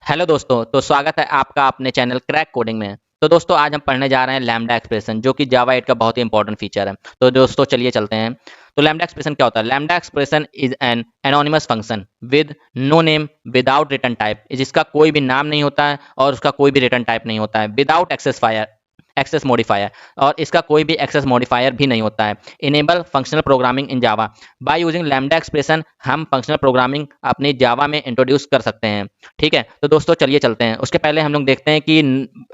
Hello दोस्तों, तो स्वागत है आपका अपने चैनल क्रैक कोडिंग में। तो दोस्तों आज हम पढ़ने जा रहे हैं लैम्डा एक्सप्रेशन, जो कि जावा 8 का बहुत ही इंपॉर्टेंट फीचर है। तो दोस्तों चलिए चलते हैं। तो लैम्डा एक्सप्रेशन क्या होता है? Lambda expression is an anonymous function with no name without return type, जिसका कोई भी नाम नहीं होता है और उसका कोई भी रिटर्न टाइप नहीं होता है, विदाउट एक्सेस मॉडिफायर, और इसका कोई भी एक्सेस मॉडिफायर भी नहीं होता है। Enable functional programming in Java. By using lambda expression हम फंक्शनल प्रोग्रामिंग अपनी जावा में इंट्रोड्यूस कर सकते हैं। ठीक है, तो दोस्तों चलिए चलते हैं। उसके पहले हम लोग देखते हैं कि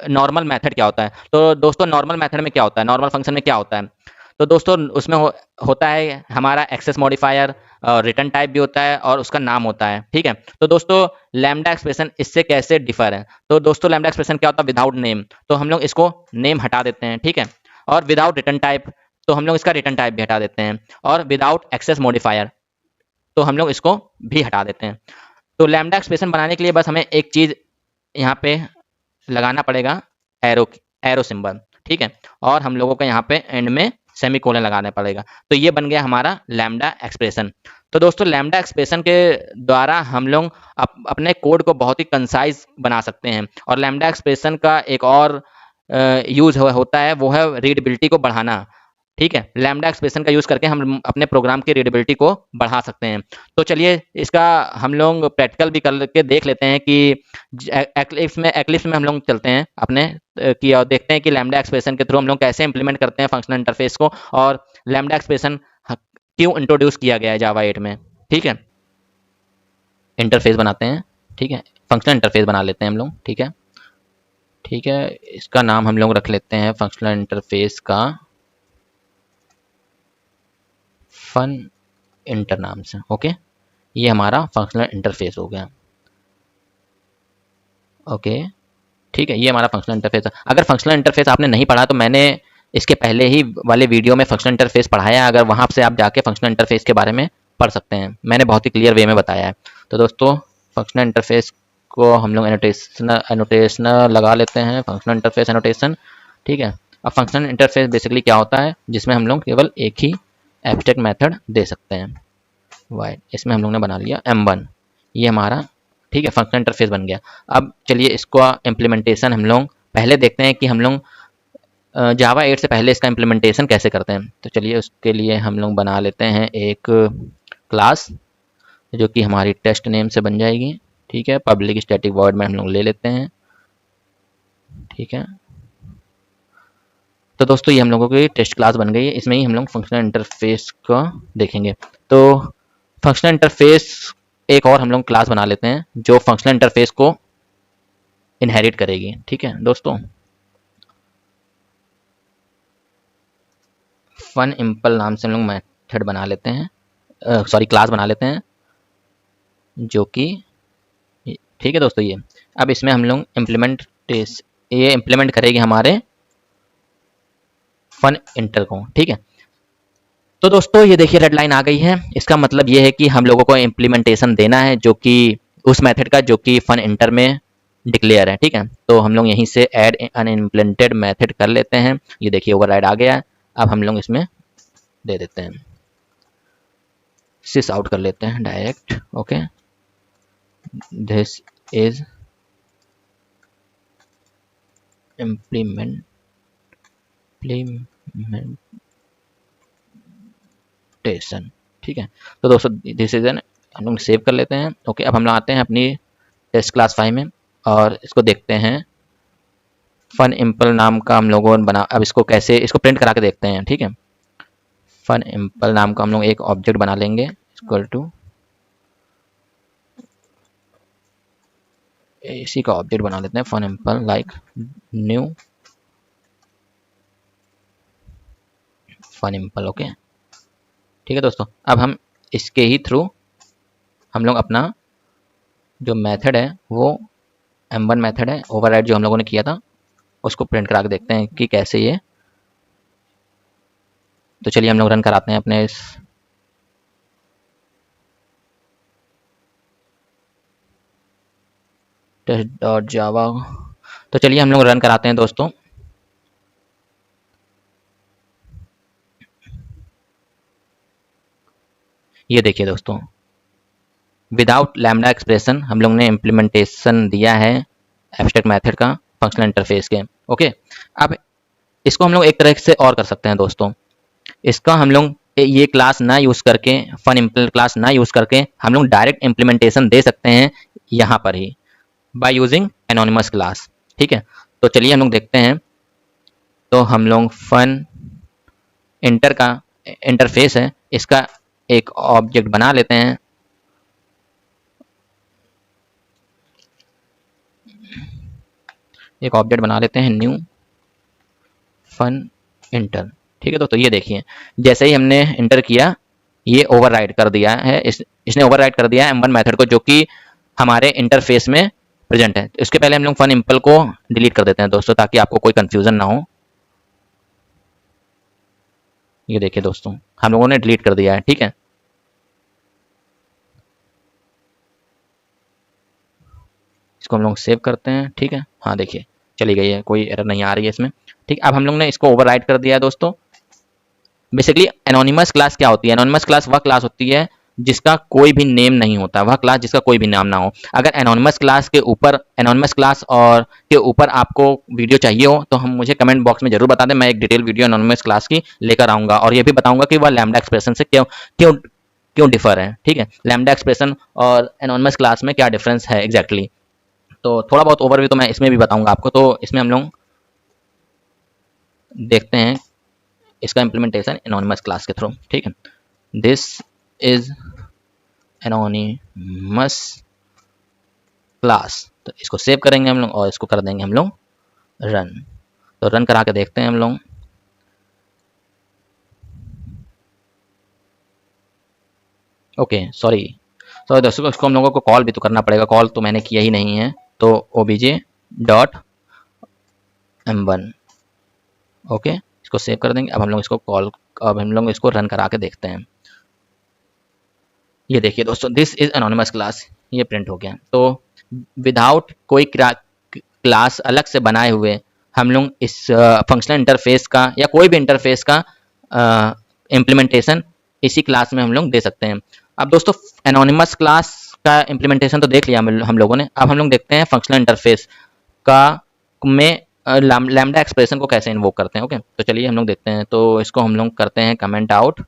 नॉर्मल मेथड क्या होता है। तो दोस्तों नॉर्मल मेथड में क्या होता है, नॉर्मल फंक्शन में क्या होता है? तो दोस्तों उसमें होता है हमारा एक्सेस मॉडिफायर, रिटर्न टाइप भी होता है और उसका नाम होता है। ठीक है, तो दोस्तों लैम्डा एक्सप्रेशन इससे कैसे डिफर है? तो दोस्तों लैम्डा एक्सप्रेशन क्या होता है? विदाउट नेम, तो हम लोग इसको नेम हटा देते हैं। ठीक है, और विदाउट रिटर्न टाइप, तो हम लोग इसका रिटर्न टाइप भी हटा देते हैं, और विदाउट एक्सेस मॉडिफायर, तो हम लोग इसको भी हटा देते हैं। तो लैम्डा एक्सप्रेशन बनाने के लिए बस हमें एक चीज़ यहाँ पे लगाना पड़ेगा, एरो एरो सिंबल। ठीक है, और हम लोगों को यहाँ पे एंड में सेमी कोलन लगाना पड़ेगा। तो ये बन गया हमारा लैम्डा एक्सप्रेशन। तो दोस्तों लैम्डा एक्सप्रेशन के द्वारा हम लोग अपने कोड को बहुत ही कंसाइज बना सकते हैं। और लैम्डा एक्सप्रेशन का एक और यूज होता है, वो है रीडेबिलिटी को बढ़ाना। ठीक है, लैम्डा एक्सप्रेशन का यूज करके हम अपने प्रोग्राम की रीडेबिलिटी को बढ़ा सकते हैं। तो चलिए इसका हम लोग प्रैक्टिकल भी करके देख लेते हैं कि एक्लिप्स में हम लोग चलते हैं अपने कि और देखते हैं कि लैम्डा एक्सप्रेशन के थ्रू हम लोग कैसे इंप्लीमेंट करते हैं फंक्शनल इंटरफेस को, और लैम्डा एक्सप्रेशन क्यों इंट्रोड्यूस किया गया है जावा 8 में। ठीक है, इंटरफेस बनाते हैं। ठीक है, फंक्शनल इंटरफेस बना लेते हैं हम लोग। ठीक है, ठीक है, इसका नाम हम लोग रख लेते हैं फंक्शनल इंटरफेस का फन इंटर नाम से। ओके, ये हमारा फंक्शनल इंटरफेस हो गया। ओके, ठीक है, ये हमारा फंक्शनल इंटरफेस है। अगर फंक्शनल इंटरफेस आपने नहीं पढ़ा तो मैंने इसके पहले ही वाले वीडियो में फंक्शनल इंटरफेस पढ़ाया है, अगर वहाँ से आप जाके फंक्शनल इंटरफेस के बारे में पढ़ सकते हैं। मैंने बहुत ही क्लियर वे में बताया है। तो दोस्तों फंक्शनल इंटरफेस को हम लोग एनोटेशन लगा लेते हैं, फंक्शनल इंटरफेस एनोटेशन। ठीक है, अब फंक्शनल इंटरफेस बेसिकली क्या होता है, जिसमें हम लोग केवल एक ही एब्स्ट्रैक्ट मेथड दे सकते हैं। वाइड, इसमें हम लोग ने बना लिया M1, ये हमारा ठीक है फंक्शनल इंटरफेस बन गया। अब चलिए इसको इम्प्लीमेंटेशन हम लोग पहले देखते हैं कि हम लोग जावा 8 से पहले इसका इम्प्लीमेंटेशन कैसे करते हैं। तो चलिए उसके लिए हम लोग बना लेते हैं एक क्लास, जो कि हमारी टेस्ट नेम से बन जाएगी। ठीक है, पब्लिक स्टैटिक वॉइड में हम लोग ले लेते हैं। ठीक है, तो दोस्तों ये हम लोगों की टेस्ट क्लास बन गई है, इसमें ही हम लोग फंक्शनल इंटरफेस को देखेंगे। तो फंक्शनल इंटरफेस एक और हम लोग क्लास बना लेते हैं जो फंक्शनल इंटरफेस को इनहेरिट करेगी। ठीक है दोस्तों, फन इम्पल नाम से हम लोग मेथड बना लेते हैं, सॉरी क्लास बना लेते हैं, जो कि ठीक है दोस्तों ये। अब इसमें हम लोग ये इम्प्लीमेंट करेगी हमारे फन इंटर को। ठीक है, तो दोस्तों ये देखिए रेड लाइन आ गई है। इसका मतलब ये है कि हम लोगों को इम्प्लीमेंटेशन देना है जो कि उस मेथड का जो कि फन इंटर में डिक्लेयर है। ठीक है, तो हम लोग यहीं से ऐड अनइम्प्लीमेंटेड मेथड कर लेते हैं। ये देखिए ओवरराइड आ गया है। अब हम लोग इसमें दे देते हैं, सिस आउट कर लेते हैं direct. Okay, this is implementation. ठीक है, तो दोस्तों दिस इज एन, हम लोग सेव कर लेते हैं। ओके, अब हम लोग आते हैं अपनी टेस्ट क्लास 5 में और इसको देखते हैं। फन इम्पल नाम का हम लोगों ने बना, अब इसको कैसे इसको प्रिंट करा के देखते हैं। ठीक है, फन इम्पल नाम का हम लोग एक ऑब्जेक्ट बना लेंगे इक्वल टू, इसी का ऑब्जेक्ट बना लेते हैं fun Imphal like new fun Imphal. Okay, ठीक है दोस्तों, अब हम इसके ही थ्रू हम लोग अपना जो मेथड है वो M1 मेथड है ओवरराइड जो हम लोगों ने किया था, उसको प्रिंट करा के देखते हैं कि कैसे ये। तो चलिए हम लोग रन कराते हैं अपने इस टेस्ट डॉट जावा। तो चलिए हम लोग रन कराते हैं दोस्तों। ये देखिए दोस्तों विदाउट लैम्डा एक्सप्रेशन हम लोग ने इम्प्लीमेंटेशन दिया है एब्स्ट्रैक्ट मेथड का फंक्शनल इंटरफेस के। ओके, अब इसको हम लोग एक तरह से और कर सकते हैं दोस्तों। इसका हम लोग ये क्लास ना यूज़ करके, फन इम्पल क्लास ना यूज़ करके हम लोग डायरेक्ट इम्प्लीमेंटेशन दे सकते हैं यहाँ पर ही बाय यूजिंग एनोनिमस क्लास। ठीक है, तो चलिए हम लोग देखते हैं। तो हम लोग फन इंटर का इंटरफेस है, इसका एक ऑब्जेक्ट बना लेते हैं। एक ऑब्जेक्ट बना लेते हैं न्यू फन इंटर। ठीक है, तो ये देखिए जैसे ही हमने इंटर किया ये ओवरराइड कर दिया है, इसने ओवरराइड कर दिया है M1 मेथड को, जो कि हमारे इंटरफेस में प्रेजेंट है। इसके पहले हम लोग फन इम्पल को डिलीट कर देते हैं दोस्तों, ताकि आपको कोई कंफ्यूजन ना हो। ये देखिए दोस्तों हम लोगों ने डिलीट कर दिया है। ठीक है, इसको हम लोग सेव करते हैं। ठीक है, हाँ देखिए चली गई है, कोई एरर नहीं आ रही है इसमें। ठीक, अब हम लोग ने इसको ओवरराइड कर दिया है दोस्तों। बेसिकली एनोनिमस क्लास क्या होती है? एनोनिमस क्लास वह क्लास होती है जिसका कोई भी नेम नहीं होता, वह क्लास जिसका कोई भी नाम ना हो। अगर एनोनिमस क्लास के ऊपर, एनोनिमस क्लास और के ऊपर आपको वीडियो चाहिए हो तो हम मुझे कमेंट बॉक्स में जरूर बता दें, मैं एक डिटेल वीडियो एनोनिमस क्लास की लेकर आऊंगा, और ये भी बताऊंगा कि वह लैम्डा एक्सप्रेशन से क्यों क्यों क्यों डिफर है। ठीक है, लैम्डा एक्सप्रेशन और एनोनिमस क्लास में क्या डिफरेंस है एग्जैक्टली। तो थोड़ा बहुत ओवरव्यू तो मैं इसमें भी बताऊंगा आपको। तो इसमें हम लोग देखते हैं इसका इम्प्लीमेंटेशन एनोनिमस क्लास के थ्रू। ठीक है, दिस इज एनोनिमस क्लास। तो इसको सेव करेंगे हम लोग और इसको कर देंगे हम लोग रन। तो रन करा के देखते हैं हम लोग। ओके सॉरी दोस्तों, इसको हम लोगों को कॉल भी तो करना पड़ेगा, कॉल तो मैंने किया ही नहीं है। तो obj.m1 ओके, इसको सेव कर देंगे। अब हम लोग इसको अब हम लोग इसको रन करा के देखते हैं। ये देखिए दोस्तों दिस इज एनोनिमस क्लास, ये प्रिंट हो गया। तो विदाउट कोई क्लास अलग से बनाए हुए हम लोग इस फंक्शनल इंटरफेस का या कोई भी इंटरफेस का इम्प्लीमेंटेशन इसी क्लास में हम लोग दे सकते हैं। अब दोस्तों एनोनिमस क्लास का इम्प्लीमेंटेशन तो देख लिया हम लोगों ने। अब हम लोग देखते हैं फंक्शनल इंटरफेस का में लैम्डा एक्सप्रेशन को कैसे इन्वोक करते हैं। ओके, तो चलिए हम लोग देखते हैं। तो इसको हम लोग करते हैं कमेंट आउट।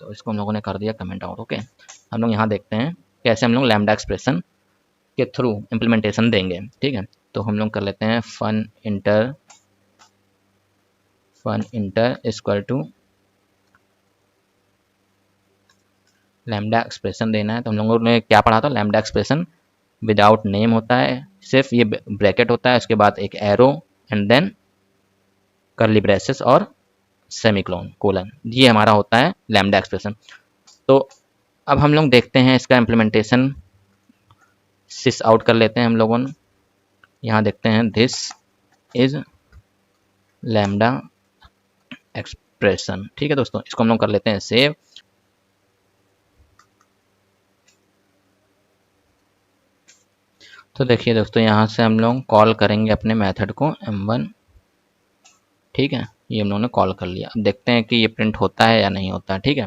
तो इसको हम लोगों ने कर दिया कमेंट आउट। ओके, हम लोग यहाँ देखते हैं कैसे हम लोग लैम्डा एक्सप्रेशन के थ्रू इम्प्लीमेंटेशन देंगे। ठीक है, तो हम लोग कर लेते हैं fun inter equal to lambda expression देना है। तो हम लोगों ने क्या पढ़ा था? लैम्डा एक्सप्रेशन विदाउट नेम होता है, सिर्फ ये ब्रैकेट होता है, उसके बाद एक arrow and then curly braces और सेमीकोलन कोलन, ये हमारा होता है लैम्डा एक्सप्रेशन। तो अब हम लोग देखते हैं इसका इम्प्लीमेंटेशन सिस आउट कर लेते हैं हम लोगों ने। यहाँ देखते हैं दिस इज लैम्डा एक्सप्रेशन। ठीक है दोस्तों, इसको हम लोग कर लेते हैं सेव। तो देखिए दोस्तों यहाँ से हम लोग कॉल करेंगे अपने मेथड को M1। ठीक है, ये हम लोगों ने कॉल कर लिया। अब देखते हैं कि ये प्रिंट होता है या नहीं होता है। ठीक है,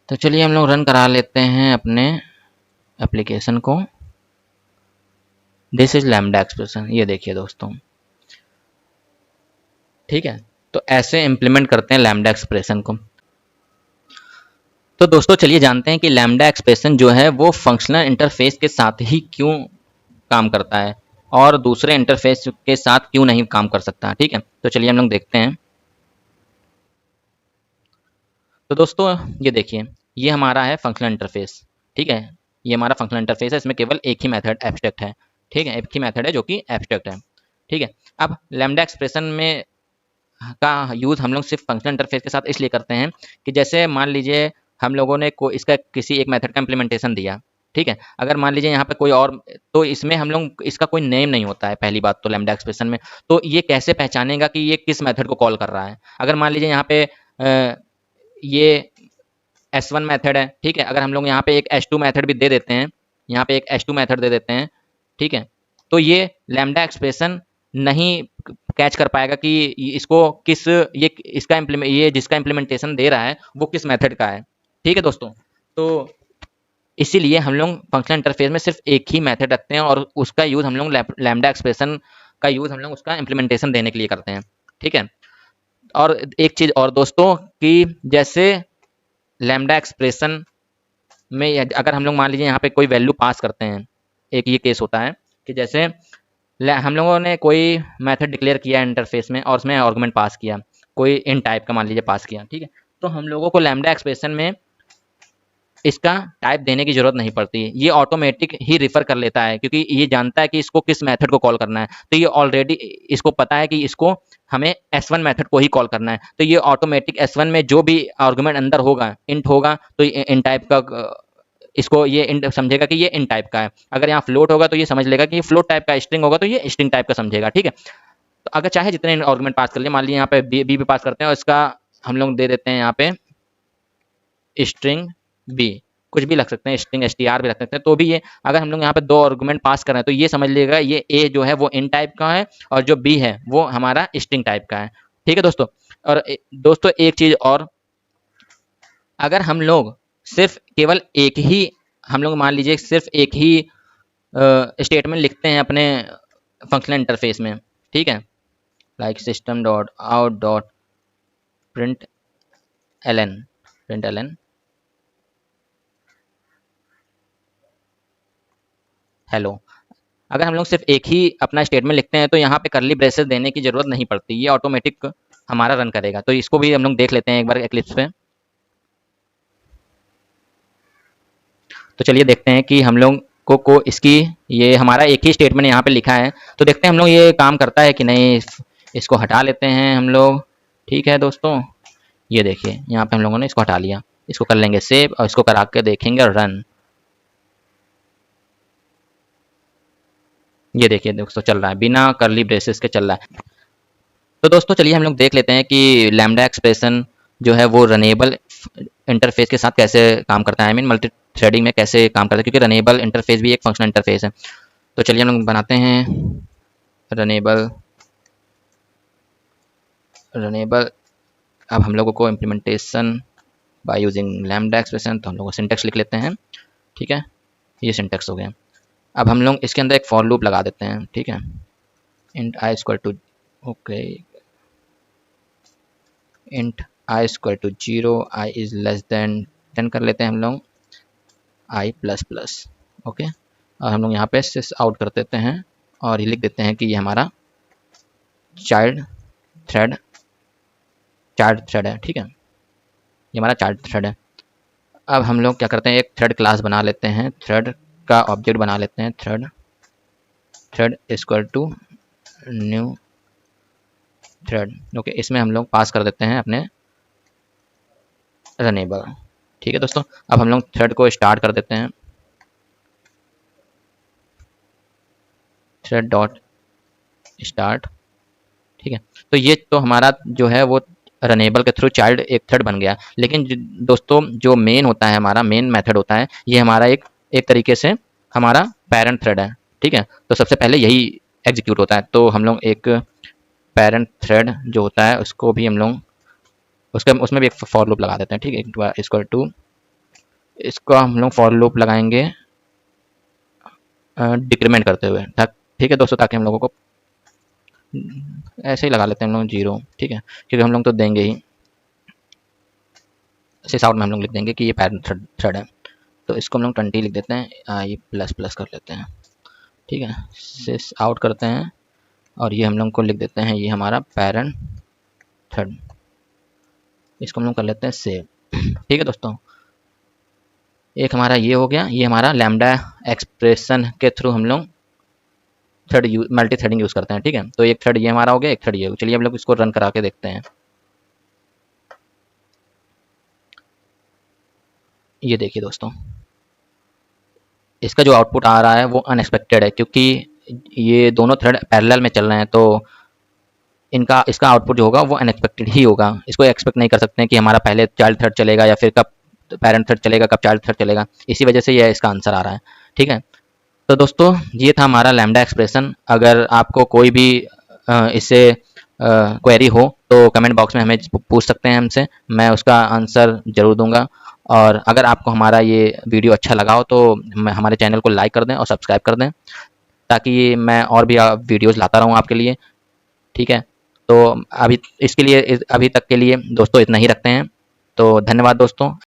तो चलिए हम लोग रन करा लेते हैं अपने एप्लीकेशन को। दिस इज लैम्डा एक्सप्रेशन, ये देखिए दोस्तों। ठीक है, तो ऐसे इम्प्लीमेंट करते हैं लैम्डा एक्सप्रेशन को। तो दोस्तों चलिए जानते हैं कि लैम्डा एक्सप्रेशन जो है वो फंक्शनल इंटरफेस के साथ ही क्यों काम करता है और दूसरे इंटरफेस के साथ क्यों नहीं काम कर सकता। ठीक है, तो चलिए हम लोग देखते हैं। तो दोस्तों ये देखिए, ये हमारा है फंक्शनल इंटरफेस। ठीक है, ये हमारा फंक्शनल इंटरफेस है, इसमें केवल एक ही मेथड एब्स्ट्रैक्ट है। ठीक है, एक ही मेथड है जो कि एब्स्ट्रैक्ट है। ठीक है, अब लैम्डा एक्सप्रेशन में का यूज़ हम लोग सिर्फ फंक्शनल इंटरफेस के साथ इसलिए करते हैं कि जैसे मान लीजिए हम लोगों ने इसका किसी एक मेथड का इम्प्लीमेंटेशन दिया। ठीक है, अगर मान लीजिए यहाँ पे कोई और, तो इसमें हम लोग इसका कोई नेम नहीं होता है पहली बात तो लैम्डा एक्सप्रेशन में। तो ये कैसे पहचानेगा कि ये किस मेथड को कॉल कर रहा है? अगर मान लीजिए यहाँ पे ये S1 मेथड है। ठीक है, अगर हम लोग यहाँ पे एक S2 मेथड भी दे देते हैं, यहाँ पे एक S2 मेथड दे देते हैं। ठीक है, तो ये लैम्डा एक्सप्रेशन नहीं कैच कर पाएगा कि इसको किस ये जिसका इम्प्लीमेंटेशन दे रहा है वो किस मेथड का है। ठीक है दोस्तों, तो इसीलिए हम लोग फंक्शनल इंटरफेस में सिर्फ एक ही मेथड रखते हैं और उसका यूज़ हम लोग लैम्डा एक्सप्रेशन का यूज़ हम लोग उसका इम्प्लीमेंटेशन देने के लिए करते हैं। ठीक है, और एक चीज़ और दोस्तों कि जैसे लैम्डा एक्सप्रेशन में अगर हम लोग मान लीजिए यहाँ पे कोई वैल्यू पास करते हैं, एक ये केस होता है कि जैसे हम लोगों ने कोई मेथड डिक्लेयर किया इंटरफेस में और उसमें आर्गुमेंट पास किया, कोई इन टाइप का मान लीजिए पास किया। ठीक है, तो हम लोगों को लैम्डा एक्सप्रेशन में इसका टाइप देने की जरूरत नहीं पड़ती, ये ऑटोमेटिक ही रिफर कर लेता है क्योंकि ये जानता है कि इसको किस मेथड को कॉल करना है। तो ये ऑलरेडी इसको पता है कि इसको हमें S1 मेथड को ही कॉल करना है, तो ये ऑटोमेटिक S1 में जो भी आर्गुमेंट अंदर होगा इंट होगा तो इन टाइप का इसको ये इंट समझेगा कि ये इन टाइप का है। अगर यहाँ फ्लोट होगा तो ये समझ लेगा कि ये फ्लोट टाइप का, स्ट्रिंग होगा तो ये स्ट्रिंग टाइप का समझेगा। ठीक है, तो अगर चाहे जितने आर्गुमेंट पास कर लिए, मान लीजिए यहाँ पे बी भी पास करते हैं और इसका हम लोग दे देते हैं यहाँ पे स्ट्रिंग बी, कुछ भी लग सकते हैं, स्ट्रिंग str भी रख सकते हैं, तो भी ये अगर हम लोग यहाँ पे दो आर्गुमेंट पास कर रहे हैं तो ये समझ लेगा ये ए जो है वो इन टाइप का है और जो बी है वो हमारा स्ट्रिंग टाइप का है। ठीक है दोस्तों, और दोस्तों एक चीज और, अगर हम लोग सिर्फ केवल एक ही, हम लोग मान लीजिए सिर्फ एक ही स्टेटमेंट लिखते हैं अपने फंक्शनल इंटरफेस में। ठीक है, like system dot out dot print L N hello, अगर हम लोग सिर्फ एक ही अपना स्टेटमेंट लिखते हैं तो यहाँ पे करली ब्रेसेस देने की जरूरत नहीं पड़ती, ये ऑटोमेटिक हमारा रन करेगा। तो इसको भी हम लोग देख लेते हैं एक बार एक्लिप्स पे। तो चलिए देखते हैं कि हम लोग को इसकी, ये हमारा एक ही स्टेटमेंट यहाँ पे लिखा है, तो देखते हैं हम लोग ये काम करता है कि नहीं। इसको हटा लेते हैं हम लोग। ठीक है दोस्तों, ये देखिए यहाँ पे हम लोगों ने इसको हटा लिया, इसको कर लेंगे सेव और इसको करा के देखेंगे रन। ये देखिए दोस्तों चल रहा है, बिना करली ब्रेसेस के चल रहा है। तो दोस्तों चलिए हम लोग देख लेते हैं कि लैम्डा एक्सप्रेशन जो है वो रनेबल इंटरफेस के साथ कैसे काम करता है, आई मीन मल्टी थ्रेडिंग में कैसे काम करता है, क्योंकि रनेबल इंटरफेस भी एक फंक्शनल इंटरफेस है। तो चलिए हम लोग बनाते हैं रनेबल। अब हम लोगों को implementation by using lambda expression, तो हम लोग सिंटेक्स लिख लेते हैं। ठीक है, ये सिंटेक्स हो गया। अब हम लोग इसके अंदर एक फॉर लूप लगा देते हैं। ठीक है, int i square to, okay, int i square to 0, i is less than 10 कर लेते हैं हम लोग, आई प्लस प्लस। ओके, और हम लोग यहाँ पे सिस आउट कर देते हैं और ये लिख देते हैं कि ये हमारा चाइल्ड थ्रेड है। ठीक है, ये हमारा चाइल्ड थ्रेड है। अब हम लोग क्या करते हैं, एक थ्रेड क्लास बना लेते हैं, थ्रेड का ऑब्जेक्ट बना लेते हैं, thread equal to new thread. Okay, इसमें हम लोग पास कर देते हैं अपने रनेबल। ठीक है दोस्तों, अब हम लोग थ्रेड को स्टार्ट कर देते हैं, थ्रेड डॉट स्टार्ट। ठीक है, तो ये तो हमारा जो है वो रनेबल के थ्रू चाइल्ड एक थ्रेड बन गया। लेकिन दोस्तों जो मेन होता है, हमारा मेन मेथड होता है, ये हमारा एक तरीके से हमारा पेरेंट थ्रेड है। ठीक है, तो सबसे पहले यही एग्जीक्यूट होता है। तो हम लोग एक पेरेंट थ्रेड जो होता है उसको भी हम लोग उसमें भी एक फॉर लूप लगा देते हैं। ठीक है, इक्वल टू, इसको हम लोग फॉर लूप लगाएंगे डिक्रीमेंट करते हुए। ठीक है दोस्तों, ताकि हम लोगों को ऐसे ही लगा लेते हैं हम लोग 0। ठीक है, क्योंकि हम लोग तो देंगे ही, सिस आउट में हम लोग लिख देंगे कि ये पेरेंट थ्रेड है। तो इसको हम लोग 20 लिख देते हैं, आई प्लस प्लस कर लेते हैं। ठीक है, सिस आउट करते हैं और ये हम लोग को लिख देते हैं ये हमारा पेरेंट थ्रेड। इसको हम लोग कर लेते हैं सेव। ठीक है दोस्तों, एक हमारा ये हो गया, ये हमारा लैम्डा एक्सप्रेशन के थ्रू हम लोग मल्टी थ्रेडिंग यूज़ करते हैं। ठीक है, तो एक थ्रेड ये हमारा हो गया, एक थ्रेड ये हो। चलिए हम लोग इसको रन करा के देखते हैं। ये देखिए दोस्तों, इसका जो आउटपुट आ रहा है वो अनएक्सपेक्टेड है, क्योंकि ये दोनों थ्रेड पैरेलल में चल रहे हैं, तो इसका आउटपुट जो होगा वो अनएक्सपेक्टेड ही होगा। इसको एक्सपेक्ट नहीं कर सकते हैं कि हमारा पहले चाइल्ड थ्रेड चलेगा या फिर कब पेरेंट थ्रेड चलेगा, कब चाइल्ड थ्रेड चलेगा। इसी वजह से ये इसका आंसर आ रहा है। ठीक है, तो दोस्तों ये था हमारा लैम्डा एक्सप्रेशन। अगर आपको कोई भी इससे क्वेरी हो तो कमेंट बॉक्स में हमें पूछ सकते हैं हमसे, मैं उसका आंसर ज़रूर दूंगा। और अगर आपको हमारा ये वीडियो अच्छा लगा हो तो हमारे चैनल को लाइक कर दें और सब्सक्राइब कर दें, ताकि मैं और भी वीडियोज़ लाता रहूँ आपके लिए। ठीक है, तो अभी तक के लिए दोस्तों इतना ही रखते हैं। तो धन्यवाद दोस्तों।